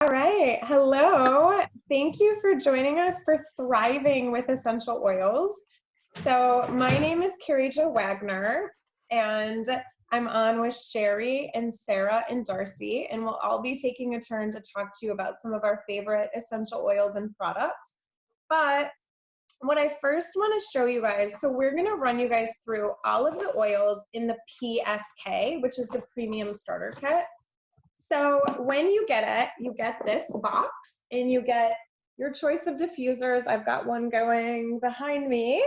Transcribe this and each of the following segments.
All right. Hello. Thank you for joining us for Thriving with Essential Oils. So, my name is Carrie Jo Wagner, and I'm on with Sherry and Sarah and Darcy, and we'll all be taking a turn to talk to you about some of our favorite essential oils and products. But what I first want to show you guys, so we're going to run you guys through all of the oils in the PSK, which is the Premium Starter Kit. So when you get it, you get this box and you get your choice of diffusers. I've got one going behind me,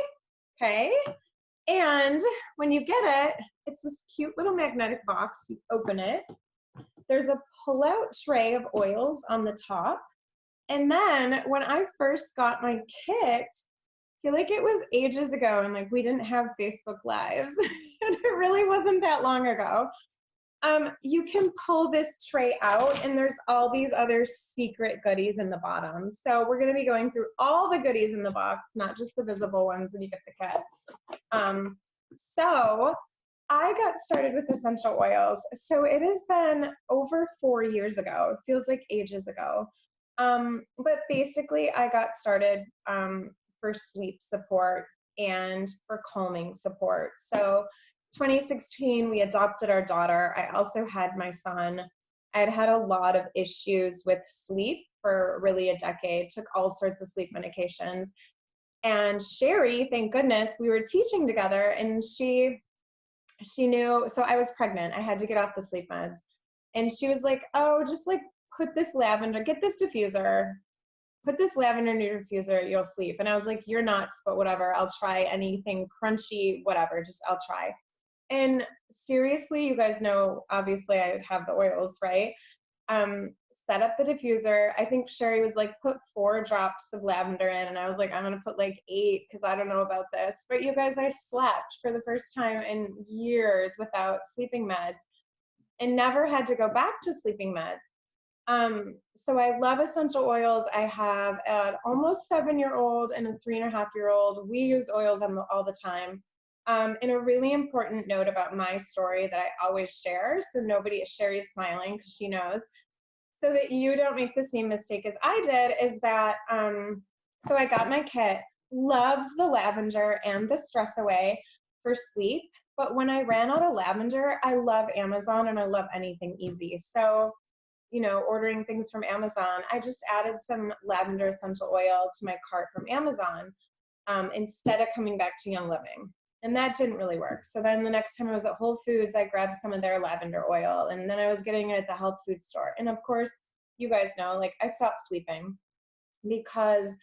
okay? And when you get it, it's this cute little magnetic box. You open it. There's a pull-out tray of oils on the top. And then when I first got my kit, I feel like it was ages ago and like we didn't have Facebook Lives. And it really wasn't that long ago. You can pull this tray out and there's all these other secret goodies in the bottom. So we're going to be going through all the goodies in the box, not just the visible ones when you get the kit. So I got started with essential oils. So it has been over 4 years ago. It feels like ages ago. But basically I got started for sleep support and for calming support. So 2016, we adopted our daughter. I also had my son. I had had a lot of issues with sleep for really a decade, took all sorts of sleep medications. And Sherry, thank goodness, we were teaching together and she knew, so I was pregnant. I had to get off the sleep meds. And she was like, oh, just like put this lavender, get this diffuser, put this lavender in your diffuser, you'll sleep. And I was like, you're nuts, but whatever, I'll try anything crunchy, whatever, just I'll try. And seriously, you guys know, obviously I have the oils, right? Set up the diffuser. I think Sherry was like, put 4 drops of lavender in. And I was like, I'm going to put like 8 because I don't know about this. But you guys, I slept for the first time in years without sleeping meds and never had to go back to sleeping meds. So I love essential oils. I have an almost 7-year-old and a 3.5-year-old. We use oils all the time. And a really important note about my story that I always share, so Sherry's smiling because she knows, so that you don't make the same mistake as I did, is that, so I got my kit, loved the lavender and the stress away for sleep, but when I ran out of lavender, I love Amazon and I love anything easy. So, ordering things from Amazon, I just added some lavender essential oil to my cart from Amazon instead of coming back to Young Living. And that didn't really work. So then the next time I was at Whole Foods, I grabbed some of their lavender oil. And then I was getting it at the health food store. And of course, you guys know, like I stopped sleeping because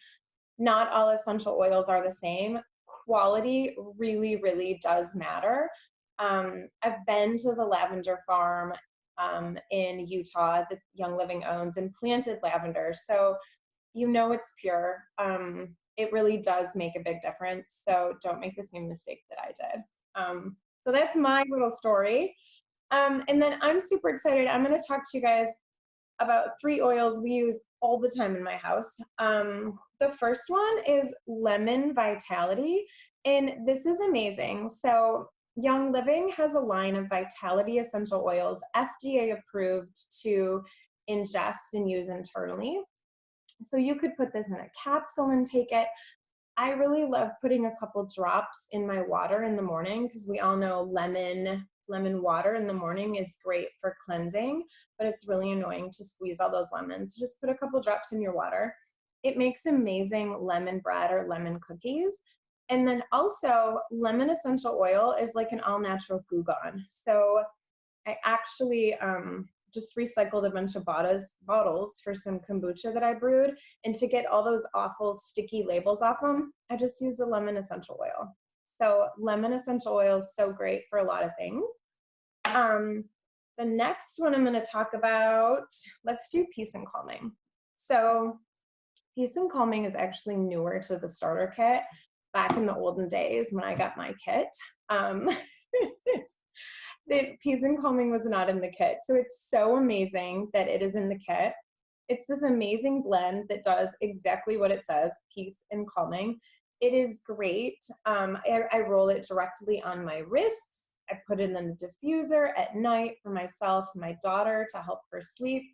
not all essential oils are the same. Quality really, really does matter. I've been to the lavender farm in Utah that Young Living owns and planted lavender. So it's pure. It really does make a big difference. So don't make the same mistake that I did. So that's my little story. And then I'm super excited. I'm going to talk to you guys about 3 oils we use all the time in my house. The first one is Lemon Vitality. And this is amazing. So Young Living has a line of Vitality essential oils, FDA approved to ingest and use internally. So you could put this in a capsule and take it. I really love putting a couple drops in my water in the morning because we all know lemon water in the morning is great for cleansing, but it's really annoying to squeeze all those lemons. Just put a couple drops in your water. It makes amazing lemon bread or lemon cookies. And then also lemon essential oil is like an all-natural Goo Gone. So I actually just recycled a bunch of bottles for some kombucha that I brewed. And to get all those awful sticky labels off them, I just use the lemon essential oil. So lemon essential oil is so great for a lot of things. The next one I'm going to talk about, let's do Peace and Calming. So Peace and Calming is actually newer to the starter kit. Back in the olden days when I got my kit, the Peace and Calming was not in the kit. So it's so amazing that it is in the kit. It's this amazing blend that does exactly what it says, peace and calming. It is great. I roll it directly on my wrists. I put it in the diffuser at night for myself and my daughter to help her sleep.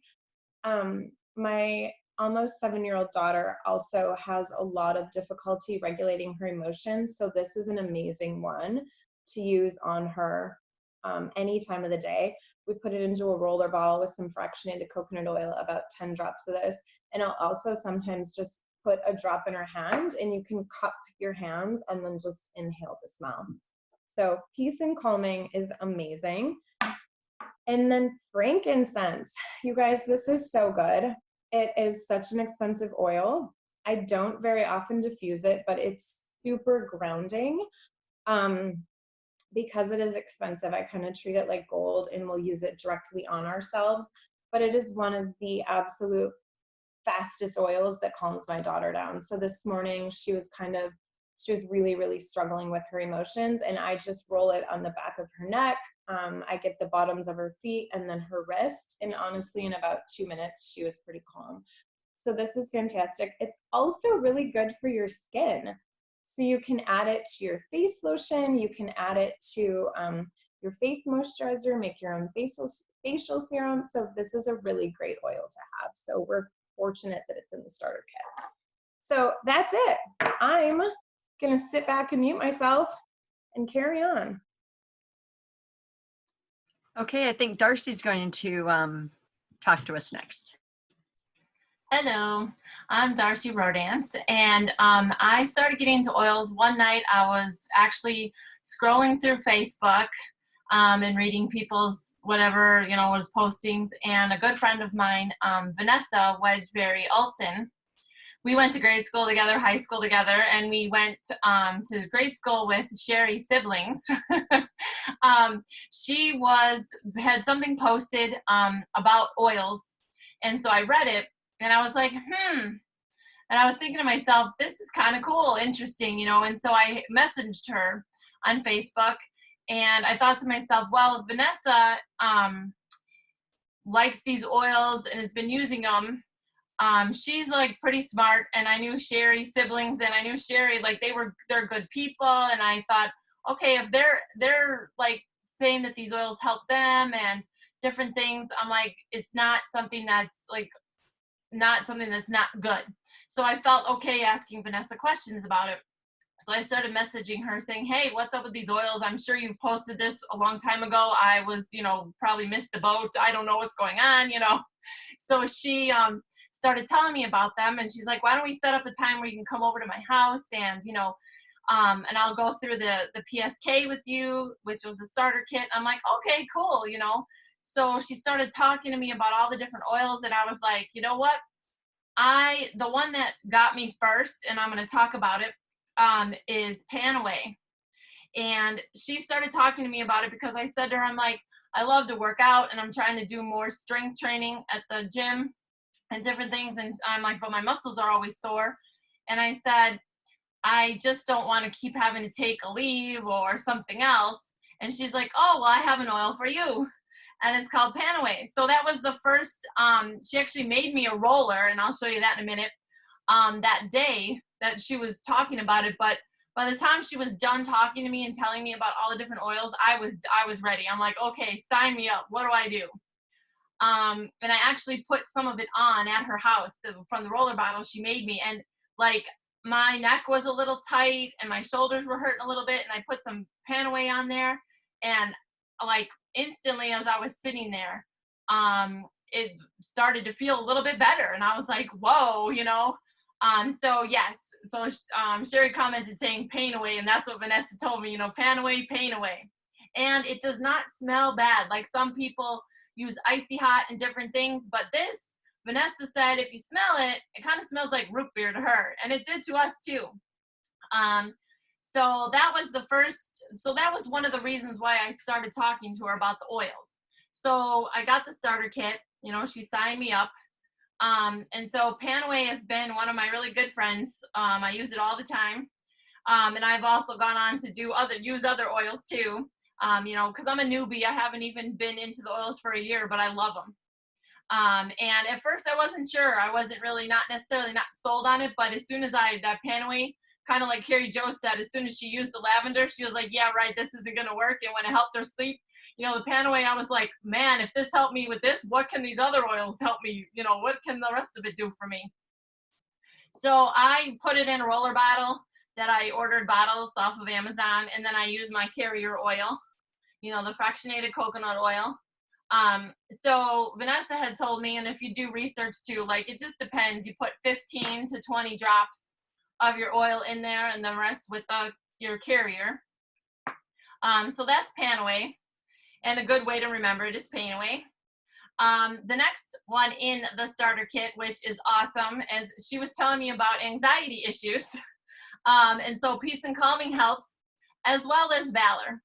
my almost 7-year-old daughter also has a lot of difficulty regulating her emotions. So this is an amazing one to use on her any time of the day. We put it into a roller ball with some fractionated coconut oil, about 10 drops of this. And I'll also sometimes just put a drop in her hand, and you can cup your hands and then just inhale the smell. So peace and calming is amazing. And then frankincense. You guys, this is so good. It is such an expensive oil. I don't very often diffuse it, but it's super grounding. Because it is expensive, I kind of treat it like gold and we'll use it directly on ourselves. But it is one of the absolute fastest oils that calms my daughter down. So this morning she was really, really struggling with her emotions, and I just roll it on the back of her neck. I get the bottoms of her feet and then her wrists. And honestly, in about 2 minutes, she was pretty calm. So this is fantastic. It's also really good for your skin. So you can add it to your face lotion. You can add it to your face moisturizer, make your own facial serum. So this is a really great oil to have. So we're fortunate that it's in the starter kit. So that's it. I'm going to sit back and mute myself and carry on. Okay, I think Darcy's going to talk to us next. Hello, I'm Darcy Rodance, and I started getting into oils one night. I was actually scrolling through Facebook and reading people's whatever, was postings, and a good friend of mine, Vanessa Wedgbury Olson, we went to grade school together, high school together, and we went to grade school with Sherry's siblings. She had something posted about oils, and so I read it, and I was like, and I was thinking to myself, this is kind of cool, interesting, and so I messaged her on Facebook, and I thought to myself, well, if Vanessa likes these oils and has been using them, she's like pretty smart, and I knew Sherry's siblings, and I knew Sherry, like they're good people, and I thought, okay, if they're like saying that these oils help them and different things, I'm like, it's not something that's not good. So I felt okay asking Vanessa questions about it. So I started messaging her saying, hey, what's up with these oils? I'm sure you've posted this a long time ago. I was, probably missed the boat. I don't know what's going on, So she started telling me about them, and she's like, why don't we set up a time where you can come over to my house and, and I'll go through the PSK with you, which was the starter kit. I'm like, okay, cool, So she started talking to me about all the different oils, and I was like, you know what? The one that got me first, and I'm going to talk about it, is Panaway. And she started talking to me about it because I said to her, I'm like, I love to work out, and I'm trying to do more strength training at the gym and different things. And I'm like, but my muscles are always sore. And I said, I just don't want to keep having to take a leave or something else. And she's like, oh, well, I have an oil for you. And it's called Panaway. So that was the first, she actually made me a roller, and I'll show you that in a minute, that day that she was talking about it. But by the time she was done talking to me and telling me about all the different oils, I was ready. I'm like, okay, sign me up. What do I do? And I actually put some of it on at her house from the roller bottle she made me. And like my neck was a little tight and my shoulders were hurting a little bit. And I put some Panaway on there, and like instantly as I was sitting there, it started to feel a little bit better. And I was like, whoa, so yes. So Sherry commented saying pain away, and that's what Vanessa told me, pan away, pain away. And it does not smell bad. Like some people use icy hot and different things, but this, Vanessa said, if you smell it, it kind of smells like root beer to her, and it did to us too. So that was one of the reasons why I started talking to her about the oils. So I got the starter kit, she signed me up. And so Panaway has been one of my really good friends. I use it all the time. And I've also gone on to use other oils too. Cause I'm a newbie. I haven't even been into the oils for a year, but I love them. And at first I wasn't sure. I wasn't really not necessarily not sold on it, but as soon as that Panaway kind of like Carrie Jo said, as soon as she used the lavender, she was like, yeah, right, this isn't going to work. And when it helped her sleep, you know, the Panaway, I was like, man, if this helped me with this, what can these other oils help me? You know, what can the rest of it do for me? So I put it in a roller bottle that I ordered bottles off of Amazon. And then I use my carrier oil, you know, the fractionated coconut oil. So Vanessa had told me, and if you do research too, like it just depends. You put 15 to 20 drops of your oil in there and the rest with your carrier. So that's Panaway, and a good way to remember it is Panaway. The next one in the starter kit, which is awesome, as she was telling me about anxiety issues. And so Peace and Calming helps, as well as Valor.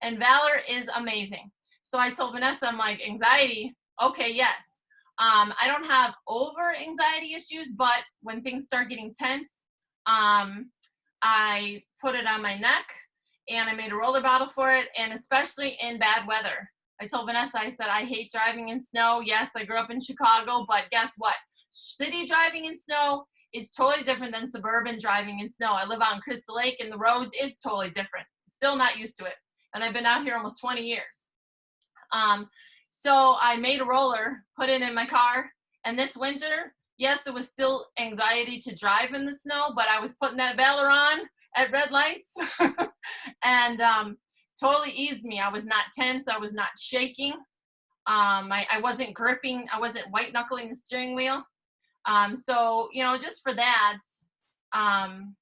And Valor is amazing. So I told Vanessa, I'm like, anxiety, okay, yes. I don't have over anxiety issues, but when things start getting tense, I put it on my neck and I made a roller bottle for it, and especially in bad weather. I told Vanessa, I said, I hate driving in snow. Yes, I grew up in Chicago, but guess what? City driving in snow is totally different than suburban driving in snow. I live out in Crystal Lake, and the roads, it's totally different. Still not used to it. And I've been out here almost 20 years. So I made a roller, put it in my car, and this winter, yes, it was still anxiety to drive in the snow, but I was putting that Valor on at red lights and totally eased me. I was not tense. I was not shaking. I wasn't gripping. I wasn't white knuckling the steering wheel. So, you know, just for that,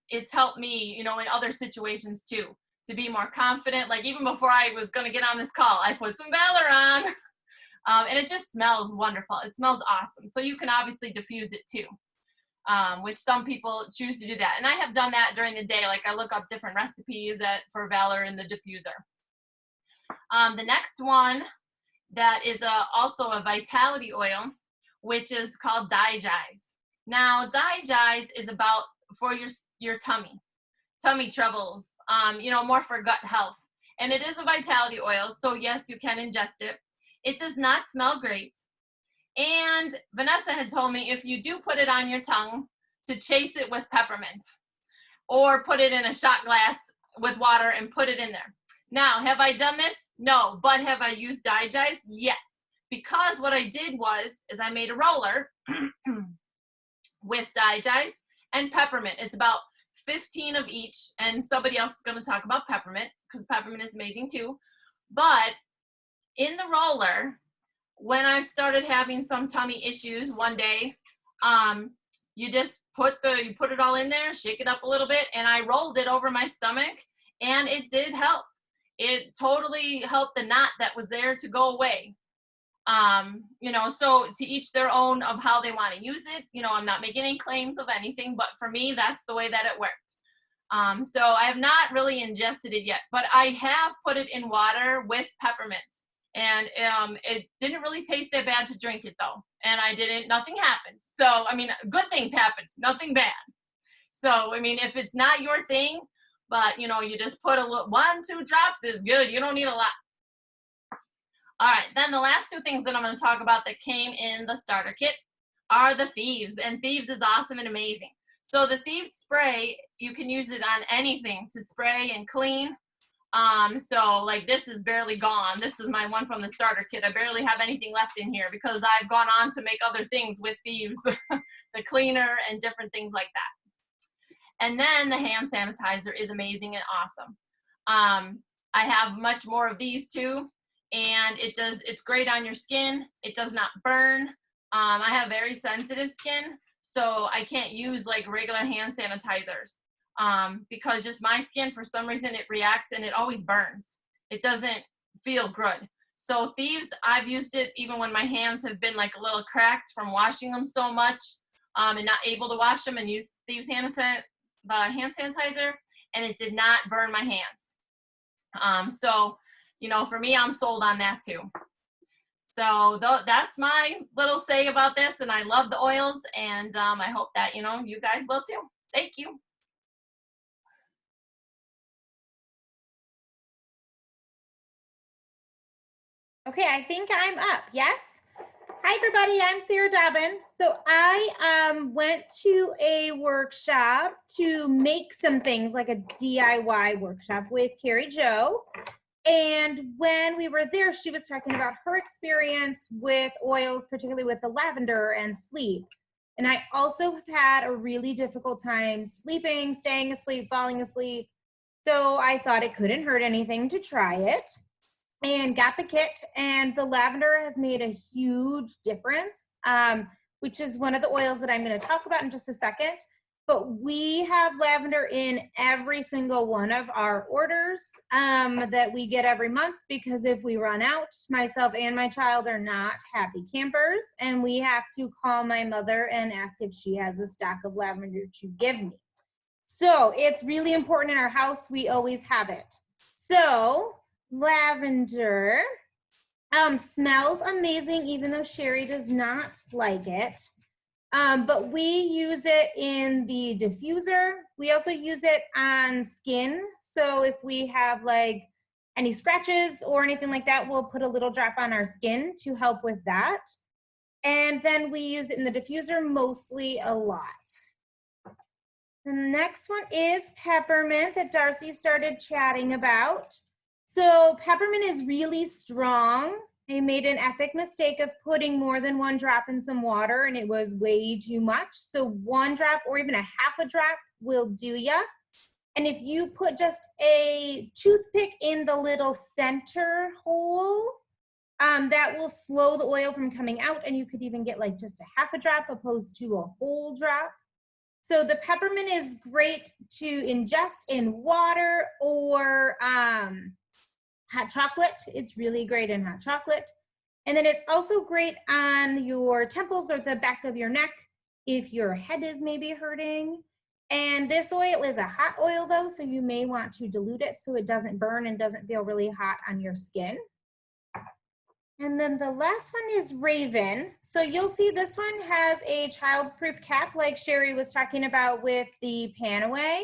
it's helped me, you know, in other situations too, to be more confident. Like even before I was going to get on this call, I put some Valor on. And it just smells wonderful. It smells awesome. So you can obviously diffuse it too, which some people choose to do that. And I have done that during the day. Like I look up different recipes for Valor in the diffuser. The next one that is also a vitality oil, which is called Digest. Now, Digest is about for your tummy troubles, you know, more for gut health. And it is a vitality oil, so yes, you can ingest it. It does not smell great. And Vanessa had told me if you do put it on your tongue, to chase it with peppermint or put it in a shot glass with water and put it in there. Now, have I done this? No, but have I used Digest? Yes. Because what I did is I made a roller with Digest and peppermint. It's about 15 of each, and somebody else is going to talk about peppermint because peppermint is amazing too. But in the roller, when I started having some tummy issues one day, you just put it all in there, shake it up a little bit, and I rolled it over my stomach, and it did help. It totally helped the knot that was there to go away. You know, so to each their own of how they want to use it. You know, I'm not making any claims of anything, but for me, that's the way that it worked. So I have not really ingested it yet, but I have put it in water with peppermint. And it didn't really taste that bad to drink it though. And nothing happened. So, I mean, good things happened, nothing bad. So, I mean, if it's not your thing, but you know, you just put 1-2 drops is good. You don't need a lot. All right, then the last two things that I'm going to talk about that came in the starter kit are the Thieves. And Thieves is awesome and amazing. So the Thieves spray, you can use it on anything to spray and clean. So like this is barely gone. This is my one from the starter kit. I barely have anything left in here because I've gone on to make other things with Thieves, the cleaner and different things like that. And then the hand sanitizer is amazing and awesome. I have much more of these too, and it's great on your skin. It does not burn. I have very sensitive skin, so I can't use like regular hand sanitizers. Because just my skin, for some reason, it reacts and it always burns. It doesn't feel good. So Thieves, I've used it even when my hands have been like a little cracked from washing them so much, and not able to wash them, and use Thieves the hand sanitizer, and it did not burn my hands. So, you know, for me, I'm sold on that too. So that's my little say about this, and I love the oils, and I hope that, you know, you guys will too. Thank you. Okay, I think I'm up. Yes? Hi, everybody. I'm Sarah Dobbin. So I went to a workshop to make some things, like a DIY workshop with Carrie Jo. And when we were there, she was talking about her experience with oils, particularly with the lavender and sleep. And I also have had a really difficult time sleeping, staying asleep, falling asleep. So I thought it couldn't hurt anything to try it, and got the kit, and the lavender has made a huge difference, which is one of the oils that I'm going to talk about in just a second. But we have lavender in every single one of our orders that we get every month, because if we run out, myself and my child are not happy campers, and we have to call my mother and ask if she has a stock of lavender to give me. So it's really important in our house. We always have it. So lavender smells amazing, even though Sherry does not like it. But we use it in the diffuser. We also use it on skin. So if we have like any scratches or anything like that, we'll put a little drop on our skin to help with that. And then we use it in the diffuser mostly a lot. The next one is peppermint that Darcy started chatting about. So peppermint is really strong. I made an epic mistake of putting more than one drop in some water, and it was way too much. So one drop or even a half a drop will do ya. And if you put just a toothpick in the little center hole, that will slow the oil from coming out, and you could even get like just a half a drop opposed to a whole drop. So the peppermint is great to ingest in water or hot chocolate. It's really great in hot chocolate. And then it's also great on your temples or the back of your neck if your head is maybe hurting. And this oil is a hot oil though, so you may want to dilute it so it doesn't burn and doesn't feel really hot on your skin. And then the last one is Raven. So you'll see this one has a child-proof cap like Sherry was talking about with the Panaway.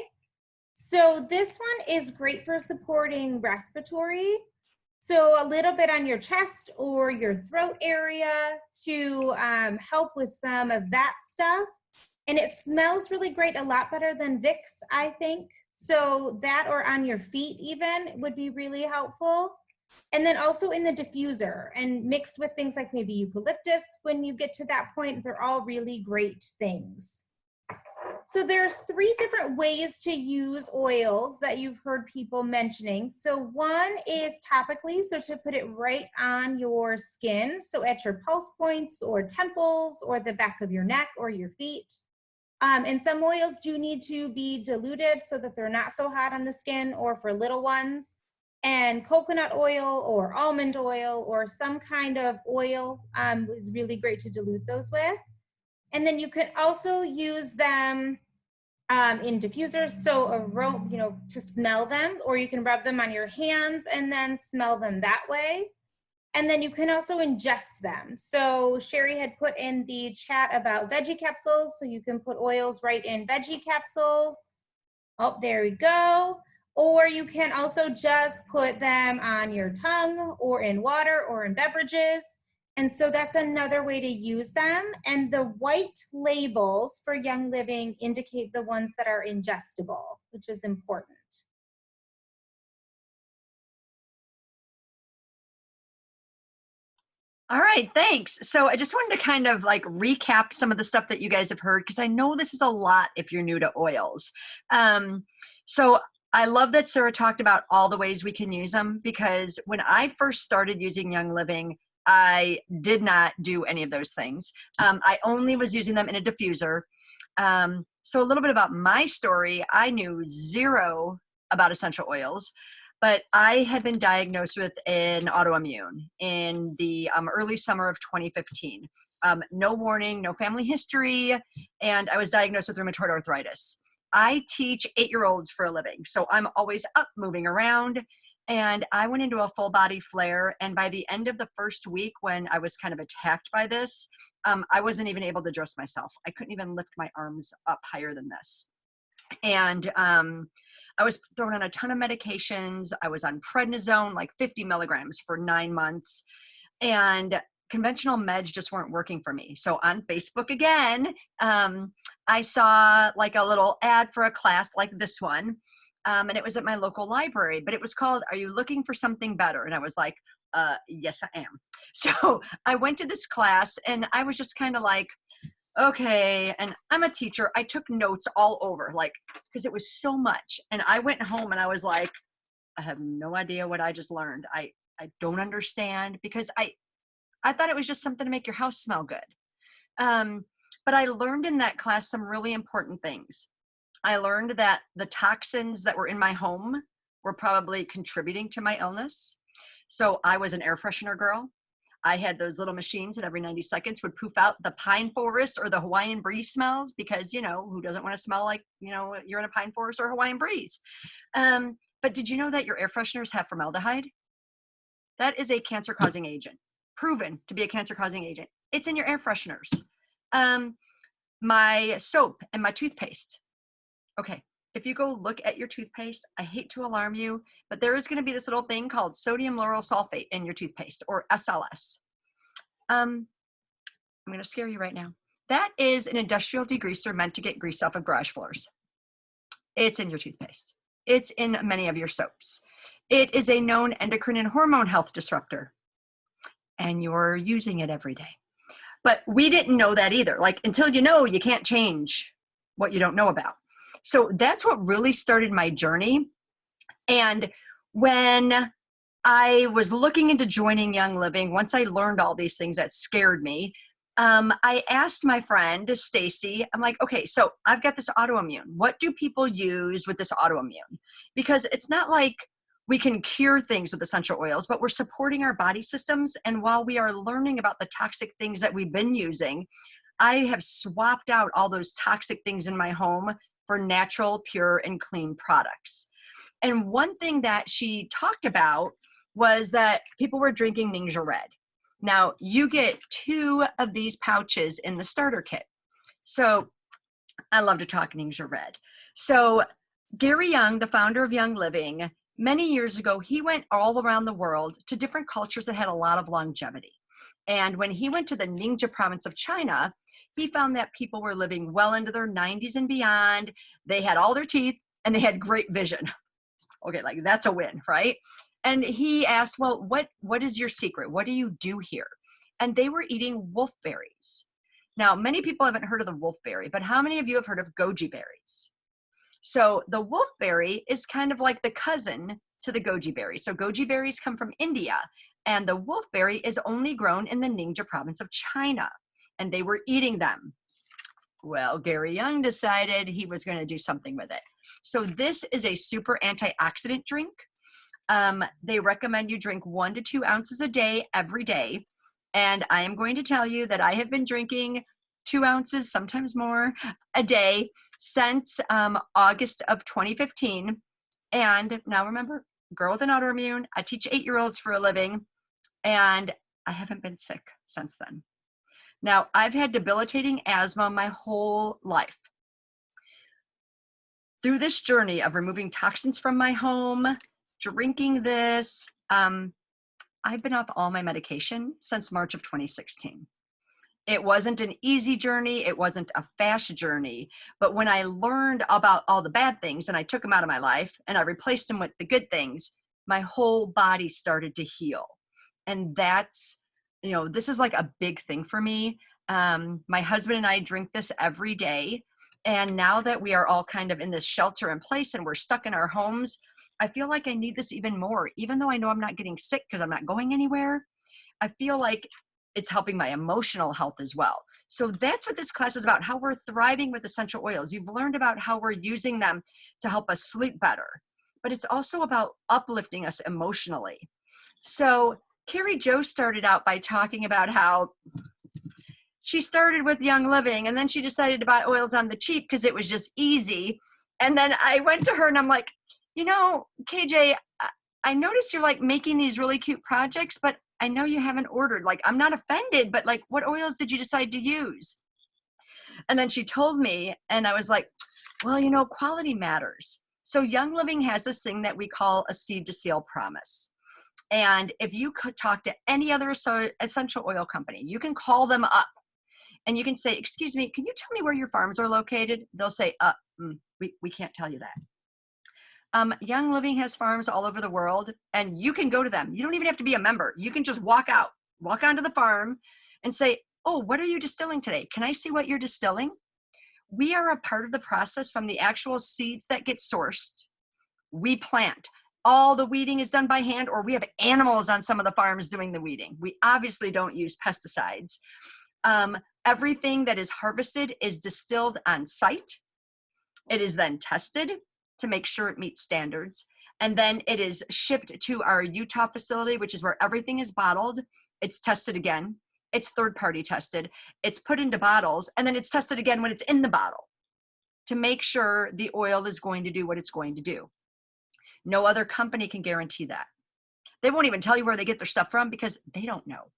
So this one is great for supporting respiratory. So a little bit on your chest or your throat area to help with some of that stuff. And it smells really great, a lot better than Vicks, I think. So that or on your feet even would be really helpful. And then also in the diffuser and mixed with things like maybe eucalyptus when you get to that point, they're all really great things. So there's 3 different ways to use oils that you've heard people mentioning. So one is topically, so to put it right on your skin, so at your pulse points or temples or the back of your neck or your feet. And some oils do need to be diluted so that they're not so hot on the skin or for little ones. And coconut oil or almond oil or some kind of oil is really great to dilute those with. And then you can also use them in diffusers, so to smell them, or you can rub them on your hands and then smell them that way. And then you can also ingest them. So Sherry had put in the chat about veggie capsules, so you can put oils right in veggie capsules. Oh, there we go. Or you can also just put them on your tongue or in water or in beverages. And so that's another way to use them. And the white labels for Young Living indicate the ones that are ingestible, which is important. All right, thanks. So I just wanted to kind of like recap some of the stuff that you guys have heard, because I know this is a lot if you're new to oils. So I love that Sarah talked about all the ways we can use them, because when I first started using Young Living, I did not do any of those things. I only was using them in a diffuser. So a little bit about my story. I knew zero about essential oils, but I had been diagnosed with an autoimmune in the early summer of 2015. No warning, no family history, and I was diagnosed with rheumatoid arthritis. I teach 8-year-olds for a living, so I'm always up, moving around, and I went into a full body flare, and by the end of the first week when I was kind of attacked by this, I wasn't even able to dress myself. I couldn't even lift my arms up higher than this. And I was thrown on a ton of medications. I was on prednisone, like 50 milligrams for 9 months. And conventional meds just weren't working for me. So on Facebook again, I saw like a little ad for a class like this one. And it was at my local library, but it was called, "Are you looking for something better?" And I was like, yes, I am. So I went to this class and I was just kind of like, okay. And I'm a teacher. I took notes all over, like, because it was so much. And I went home and I was like, I have no idea what I just learned. I don't understand, because I thought it was just something to make your house smell good. But I learned in that class some really important things. I learned that the toxins that were in my home were probably contributing to my illness. So I was an air freshener girl. I had those little machines that every 90 seconds would poof out the pine forest or the Hawaiian breeze smells, because, you know, who doesn't want to smell like, you know, you're in a pine forest or Hawaiian breeze? But did you know that your air fresheners have formaldehyde? That is a cancer-causing agent, proven to be a cancer-causing agent. It's in your air fresheners. My soap and my toothpaste. Okay, if you go look at your toothpaste, I hate to alarm you, but there is going to be this little thing called sodium lauryl sulfate in your toothpaste, or SLS. I'm going to scare you right now. That is an industrial degreaser meant to get grease off of garage floors. It's in your toothpaste. It's in many of your soaps. It is a known endocrine and hormone health disruptor, and you're using it every day. But we didn't know that either. Like, until you know, you can't change what you don't know about. So that's what really started my journey. And when I was looking into joining Young Living, once I learned all these things that scared me, I asked my friend, Stacy, I'm like, okay, so I've got this autoimmune. What do people use with this autoimmune? Because it's not like we can cure things with essential oils, but we're supporting our body systems. And while we are learning about the toxic things that we've been using, I have swapped out all those toxic things in my home for natural, pure, and clean products. And one thing that she talked about was that people were drinking Ningxia Red. Now, you get 2 of these pouches in the starter kit. So I love to talk Ningxia Red. So Gary Young, the founder of Young Living, many years ago, he went all around the world to different cultures that had a lot of longevity. And when he went to the Ningxia province of China, he found that people were living well into their 90s and beyond. They had all their teeth and they had great vision. Okay, like that's a win, right? And he asked, well, what is your secret? What do you do here? And they were eating wolfberries. Now, many people haven't heard of the wolfberry, but how many of you have heard of goji berries? So the wolfberry is kind of like the cousin to the goji berry. So goji berries come from India, and the wolfberry is only grown in the Ningxia province of China, and they were eating them. Well, Gary Young decided he was going to do something with it. So this is a super antioxidant drink. They recommend you drink 1 to 2 ounces a day, every day. And I am going to tell you that I have been drinking 2 ounces, sometimes more, a day since August of 2015. And now remember, girl with an autoimmune, I teach 8-year-olds for a living, and I haven't been sick since then. Now, I've had debilitating asthma my whole life. Through this journey of removing toxins from my home, drinking this, I've been off all my medication since March of 2016. It wasn't an easy journey. It wasn't a fast journey. But when I learned about all the bad things and I took them out of my life and I replaced them with the good things, my whole body started to heal. And that's, you know, this is like a big thing for me. My husband and I drink this every day. And now that we are all kind of in this shelter in place and we're stuck in our homes, I feel like I need this even more. Even though I know I'm not getting sick because I'm not going anywhere, I feel like it's helping my emotional health as well. So that's what this class is about, how we're thriving with essential oils. You've learned about how we're using them to help us sleep better, but it's also about uplifting us emotionally. So Carrie Jo started out by talking about how she started with Young Living and then she decided to buy oils on the cheap because it was just easy. And then I went to her and I'm like, you know, KJ, I noticed you're like making these really cute projects, but I know you haven't ordered. Like, I'm not offended, but like, what oils did you decide to use? And then she told me, and I was like, well, you know, quality matters. So Young Living has this thing that we call a seed to seal promise. And if you could talk to any other essential oil company, you can call them up and you can say, excuse me, can you tell me where your farms are located? They'll say, we can't tell you that. Young Living has farms all over the world, and you can go to them. You don't even have to be a member. You can just walk onto the farm and say, oh, what are you distilling today? Can I see what you're distilling? We are a part of the process from the actual seeds that get sourced. We plant. All the weeding is done by hand, or we have animals on some of the farms doing the weeding. We obviously don't use pesticides. Everything that is harvested is distilled on site. It is then tested to make sure it meets standards. And then it is shipped to our Utah facility, which is where everything is bottled. It's tested again. It's third-party tested. It's put into bottles, and then it's tested again when it's in the bottle to make sure the oil is going to do what it's going to do. No other company can guarantee that. They won't even tell you where they get their stuff from because they don't know.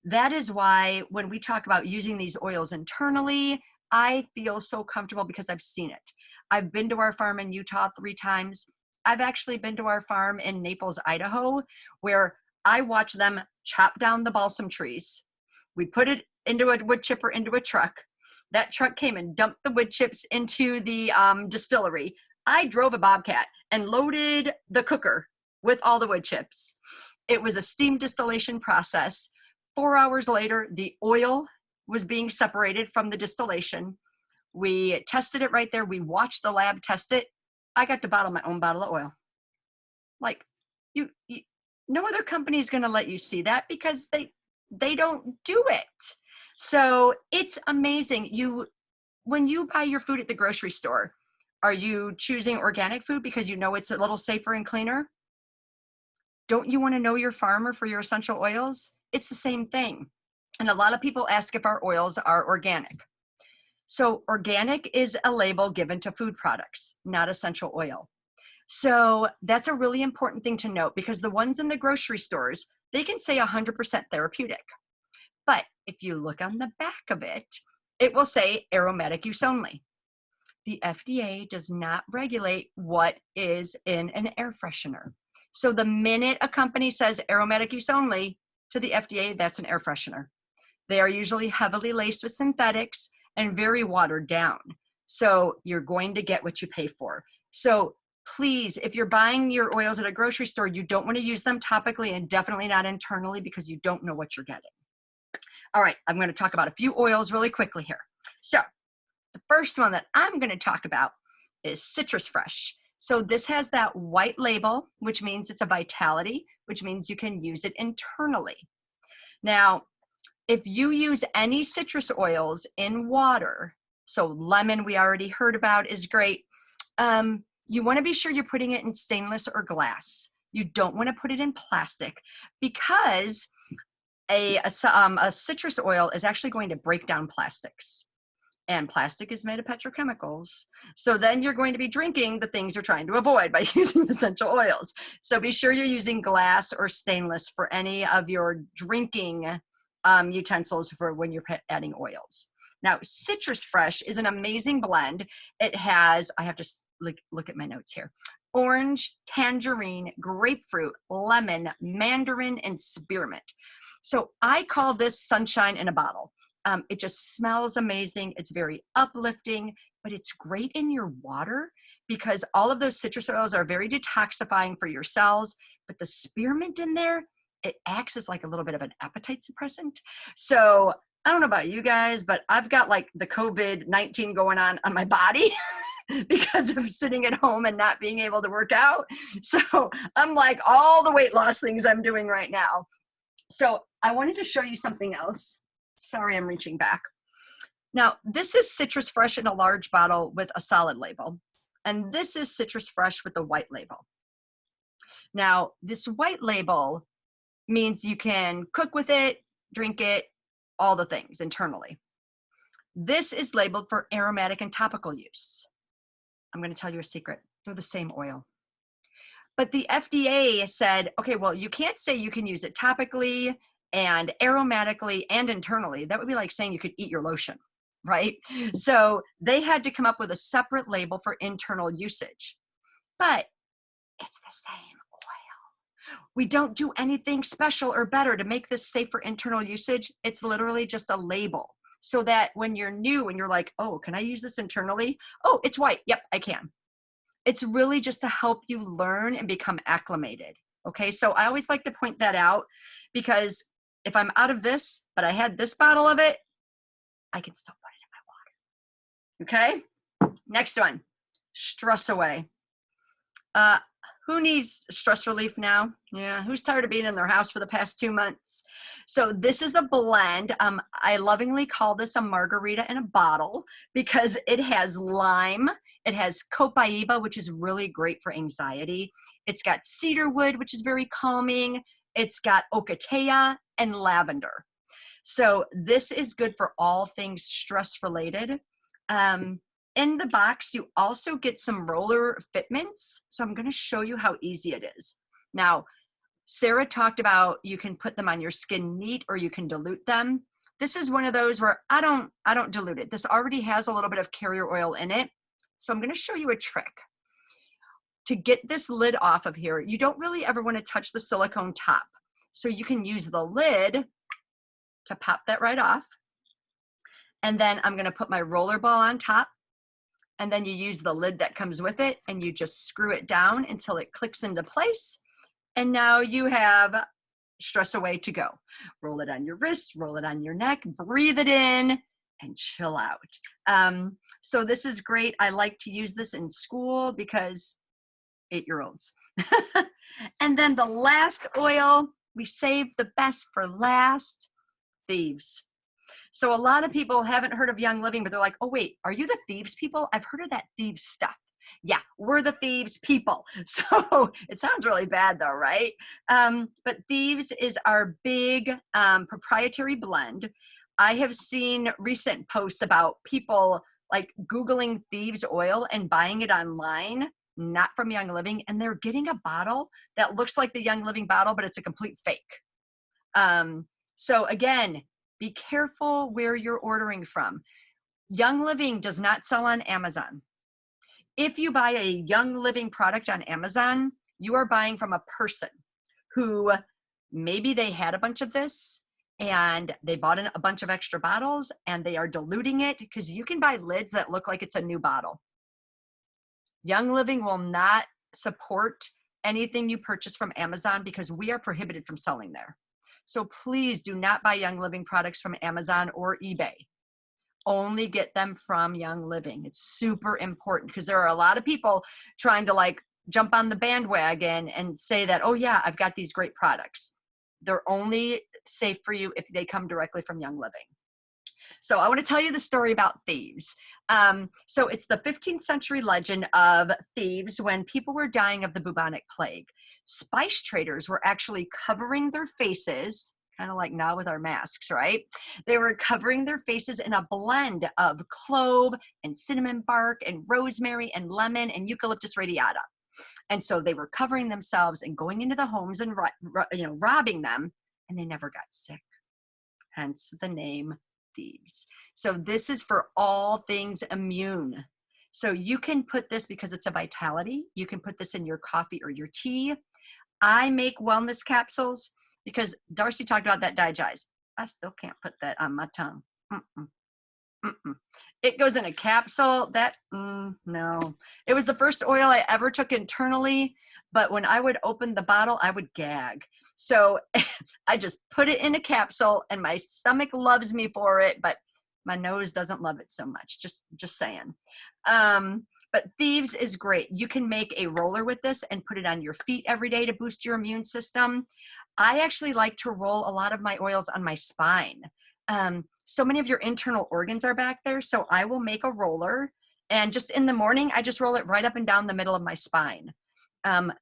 That is why when we talk about using these oils internally, I feel so comfortable because I've seen it. I've been to our farm in Utah 3 times. I've actually been to our farm in Naples, Idaho, where I watched them chop down the balsam trees. We put it into a wood chipper, into a truck. That truck came and dumped the wood chips into the distillery. I drove a Bobcat and loaded the cooker with all the wood chips. It was a steam distillation process. 4 hours later, the oil was being separated from the distillation. We tested it right there. We watched the lab test it. I got to bottle my own bottle of oil. Like, you no other company is going to let you see that because they don't do it. So it's amazing. When you buy your food at the grocery store, are you choosing organic food because you know it's a little safer and cleaner? Don't you want to know your farmer for your essential oils? It's the same thing. And a lot of people ask if our oils are organic. So organic is a label given to food products, not essential oil. So that's a really important thing to note because the ones in the grocery stores, they can say 100% therapeutic. But if you look on the back of it, it will say aromatic use only. The FDA does not regulate what is in an air freshener. So the minute a company says aromatic use only to the FDA, that's an air freshener. They are usually heavily laced with synthetics and very watered down. So you're going to get what you pay for. So please, if you're buying your oils at a grocery store, you don't want to use them topically and definitely not internally because you don't know what you're getting. All right, I'm going to talk about a few oils really quickly here. So the first one that I'm going to talk about is Citrus Fresh. So this has that white label, which means it's a vitality, which means you can use it internally. Now, if you use any citrus oils in water, so lemon we already heard about is great. You want to be sure you're putting it in stainless or glass. You don't want to put it in plastic because a citrus oil is actually going to break down plastics. And plastic is made of petrochemicals. So then you're going to be drinking the things you're trying to avoid by using essential oils. So be sure you're using glass or stainless for any of your drinking utensils for when you're adding oils. Now, Citrus Fresh is an amazing blend. It has, I have to look at my notes here, orange, tangerine, grapefruit, lemon, mandarin, and spearmint. So I call this sunshine in a bottle. It just smells amazing. It's very uplifting, but it's great in your water because all of those citrus oils are very detoxifying for your cells. But the spearmint in there, it acts as like a little bit of an appetite suppressant. So I don't know about you guys, but I've got like the COVID-19 going on my body because of sitting at home and not being able to work out. So I'm like all the weight loss things I'm doing right now. So I wanted to show you something else. Sorry, I'm reaching back. Now, this is Citrus Fresh in a large bottle with a solid label. And this is Citrus Fresh with the white label. Now, this white label means you can cook with it, drink it, all the things internally. This is labeled for aromatic and topical use. I'm going to tell you a secret. They're the same oil. But the FDA said, okay, well, you can't say you can use it topically and aromatically and internally. That would be like saying you could eat your lotion, right? So they had to come up with a separate label for internal usage. But it's the same oil. We don't do anything special or better to make this safe for internal usage. It's literally just a label so that when you're new and you're like, oh, can I use this internally? Oh, it's white. Yep, I can. It's really just to help you learn and become acclimated. Okay, so I always like to point that out because if I'm out of this, but I had this bottle of it, I can still put it in my water. Okay, next one, stress away. Who needs stress relief now? Yeah, who's tired of being in their house for the past 2 months? So this is a blend. I lovingly call this a margarita in a bottle because it has lime, it has copaiba, which is really great for anxiety. It's got cedarwood, which is very calming. It's got ocotea and lavender. So this is good for all things stress related. In the box, you also get some roller fitments. So I'm going to show you how easy it is. Now, Sarah talked about you can put them on your skin neat or you can dilute them. This is one of those where I don't dilute it. This already has a little bit of carrier oil in it. So I'm going to show you a trick. To get this lid off of here, you don't really ever want to touch the silicone top. So you can use the lid to pop that right off. And then I'm going to put my roller ball on top. And then you use the lid that comes with it and you just screw it down until it clicks into place. And now you have stress away to go. Roll it on your wrist, roll it on your neck, breathe it in and chill out. So this is great. I like to use this in school because 8-year-olds. And then the last oil, we saved the best for last, Thieves. So a lot of people haven't heard of Young Living, but they're like, oh wait, are you the Thieves people? I've heard of that Thieves stuff. Yeah, we're the Thieves people. So it sounds really bad though, right? But Thieves is our big proprietary blend. I have seen recent posts about people like Googling Thieves oil and buying it online, not from Young Living, and they're getting a bottle that looks like the Young Living bottle, but it's a complete fake. So again, be careful where you're ordering from. Young Living does not sell on Amazon. If you buy a Young Living product on Amazon, you are buying from a person who maybe they had a bunch of this and they bought in a bunch of extra bottles and they are diluting it because you can buy lids that look like it's a new bottle. Young Living will not support anything you purchase from Amazon because we are prohibited from selling there. So please do not buy Young Living products from Amazon or eBay. Only get them from Young Living. It's super important because there are a lot of people trying to like jump on the bandwagon and say that, oh yeah, I've got these great products. They're only safe for you if they come directly from Young Living. So I want to tell you the story about thieves. So it's the 15th century legend of thieves when people were dying of the bubonic plague. Spice traders were actually covering their faces, kind of like now with our masks, right? They were covering their faces in a blend of clove and cinnamon bark and rosemary and lemon and eucalyptus radiata. And so they were covering themselves and going into the homes and robbing them, and they never got sick. Hence the name Thieves. So this is for all things immune. So you can put this because it's a vitality. You can put this in your coffee or your tea. I make wellness capsules because Darcy talked about that digest. I still can't put that on my tongue. It goes in a capsule. No. It was the first oil I ever took internally, but when I would open the bottle, I would gag. So I just put it in a capsule and my stomach loves me for it, but my nose doesn't love it so much. Just saying. But Thieves is great. You can make a roller with this and put it on your feet every day to boost your immune system. I actually like to roll a lot of my oils on my spine. So many of your internal organs are back there. So I will make a roller and just in the morning, I just roll it right up and down the middle of my spine.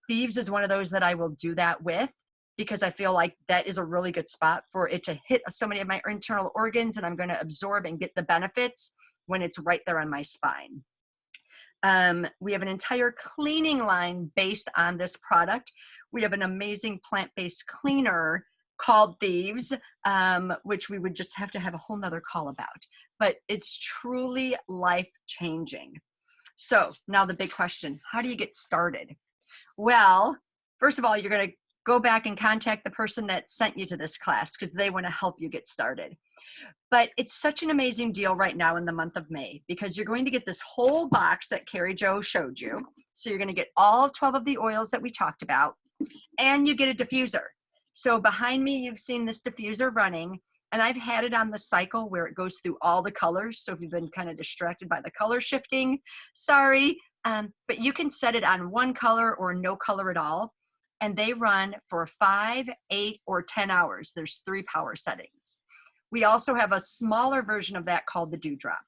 Thieves is one of those that I will do that with because I feel like that is a really good spot for it to hit so many of my internal organs and I'm going to absorb and get the benefits when it's right there on my spine. We have an entire cleaning line based on this product. We have an amazing plant-based cleaner called Thieves, which we would just have to have a whole nother call about, but it's truly life-changing. So now the big question, how do you get started? Well, first of all, you're going to go back and contact the person that sent you to this class because they want to help you get started. But it's such an amazing deal right now in the month of May because you're going to get this whole box that Carrie Jo showed you. So you're going to get all 12 of the oils that we talked about, and you get a diffuser. So behind me, you've seen this diffuser running, and I've had it on the cycle where it goes through all the colors. So if you've been kind of distracted by the color shifting, sorry, but you can set it on one color or no color at all. And they run for 5, 8, or 10 hours. There's 3 power settings. We also have a smaller version of that called the Dewdrop.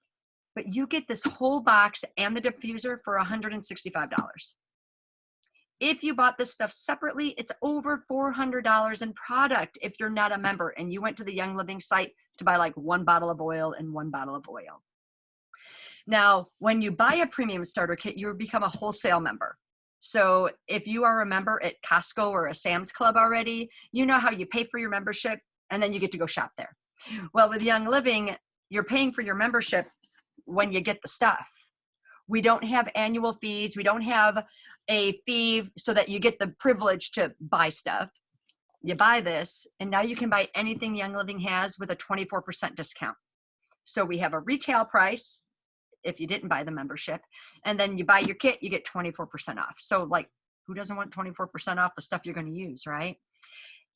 But you get this whole box and the diffuser for $165. If you bought this stuff separately, it's over $400 in product if you're not a member and you went to the Young Living site to buy like 1 bottle of oil and 1 bottle of oil. Now, when you buy a premium starter kit, you become a wholesale member. So if you are a member at Costco or a Sam's Club already, you know how you pay for your membership and then you get to go shop there. Well, with Young Living, you're paying for your membership when you get the stuff. We don't have annual fees. We don't have a fee so that you get the privilege to buy stuff. You buy this, and now you can buy anything Young Living has with a 24% discount. So we have a retail price if you didn't buy the membership, and then you buy your kit, you get 24% off. So like, who doesn't want 24% off the stuff you're going to use, right?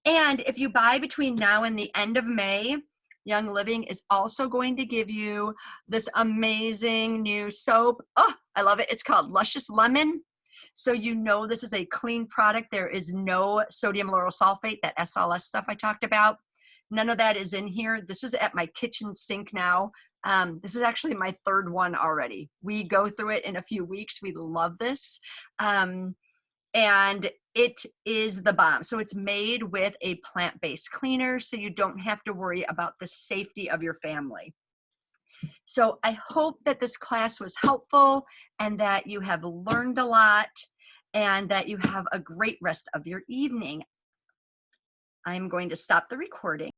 And if you buy between now and the end of May, Young Living is also going to give you this amazing new soap. Oh, I love it. It's called Luscious Lemon. So you know this is a clean product. There is no sodium lauryl sulfate, that SLS stuff I talked about. None of that is in here. This is at my kitchen sink now. This is actually my 3rd one already. We go through it in a few weeks. We love this. And it is the bomb. So it's made with a plant-based cleaner, so you don't have to worry about the safety of your family. So I hope that this class was helpful and that you have learned a lot and that you have a great rest of your evening. I'm going to stop the recording.